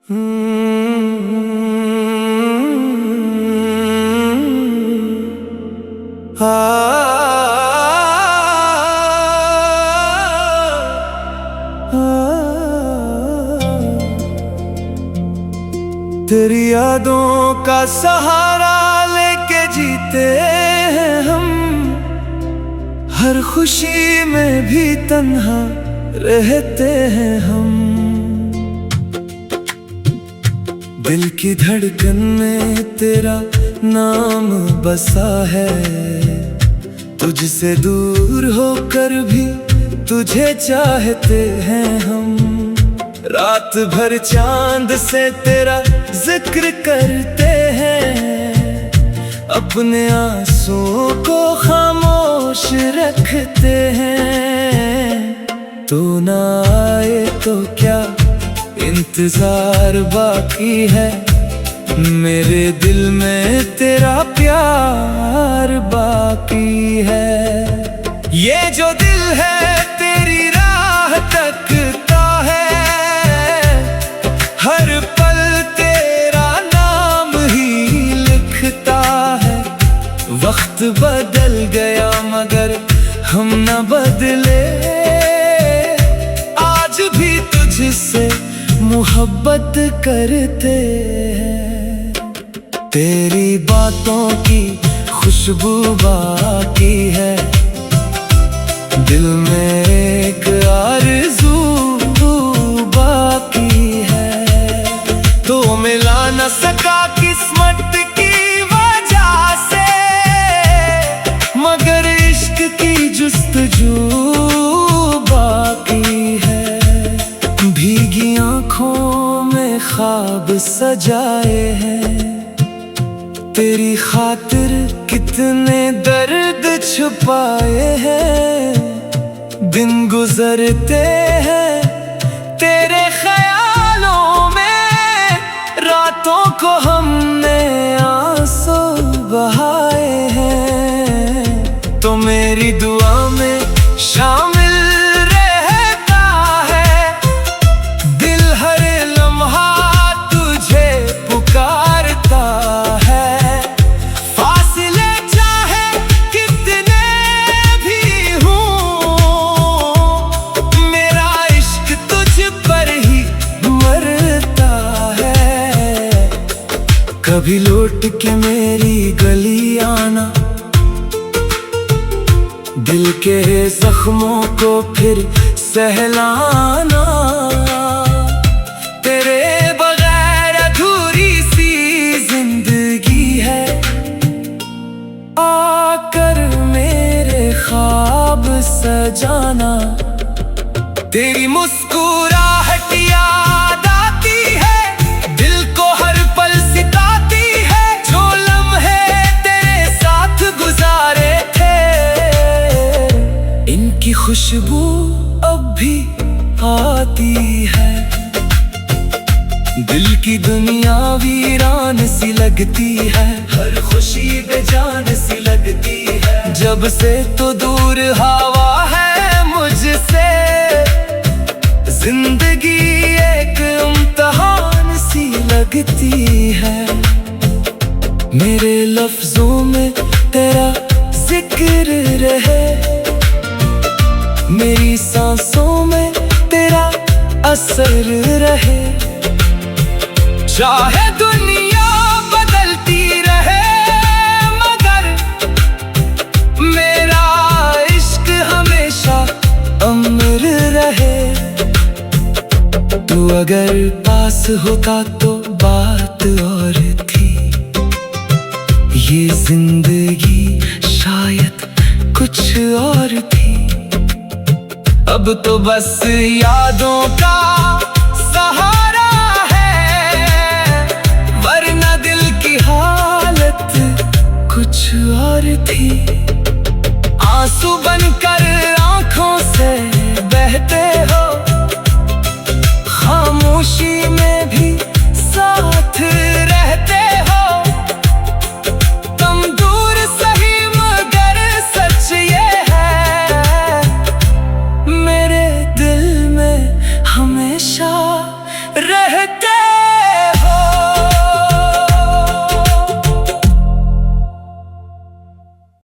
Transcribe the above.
तेरी यादों का सहारा लेके जीते हैं हम, हर खुशी में भी तन्हा रहते हैं हम। दिल की धड़कन में तेरा नाम बसा है, तुझसे दूर होकर भी तुझे चाहते हैं हम। रात भर चांद से तेरा जिक्र करते हैं, अपने आंसुओं को खामोश रखते हैं। तू ना आए तो क्या इंतजार बाकी है, मेरे दिल में तेरा प्यार बाकी है। ये जो दिल है तेरी राह तकता है, हर पल तेरा नाम ही लिखता है। वक्त बदल गया मगर हम न बदले, आज भी तुझसे मोहब्बत करते हैं। तेरी बातों की खुशबू बाकी है, दिल में एक आरज़ू बाकी है। तो मिला न सका किस्मत की वजह से, मगर इश्क की जुस्तजू बाकी है। भीगी आँखों में ख्वाब सजाए हैं, तेरी खातिर कितने दर्द छुपाए हैं। दिन गुजरते हैं तेरे ख्यालों में, रातों को हमने आंसू बहाए हैं। तो मेरी दुआ में शामिल रहता है, दिल हर लम्हा तुझे पुकारता है। फासले चाहे कितने भी हों, मेरा इश्क तुझ पर ही मरता है। कभी लौट के मेरी गली आना, दिल के जख्मों को फिर सहलाना। तेरे बगैर अधूरी सी जिंदगी है, आकर मेरे ख्वाब सजाना। तेरी मुस्कुराहट याद आती है, दिल को हर पल सिताती है। जो लम्हे तेरे साथ गुजारे थे, इनकी खुशबू अब भी आती है। दिल की दुनिया वीरान सी लगती है, हर खुशी बेजान सी लगती है। जब से तो दूर हवा है मुझसे, जिंदगी एक इम्तिहान सी लगती है। मेरे लफ्जों में तेरा जिक्र रहे, मेरी सांसों में तेरा असर रहे। चाहे दुनिया बदलती रहे, मगर मेरा इश्क हमेशा अमर रहे। तू अगर पास होता तो बात और थी, ये जिंदगी शायद कुछ और थी। अब तो बस यादों का सहारा है, वरना दिल की हालत कुछ और थी। आंसू बनकर आंखों से बहते हो, खामोशी में भी साथ रहते हो। तुम दूर सही मगर सच ये है, मेरे दिल में हमेशा रहते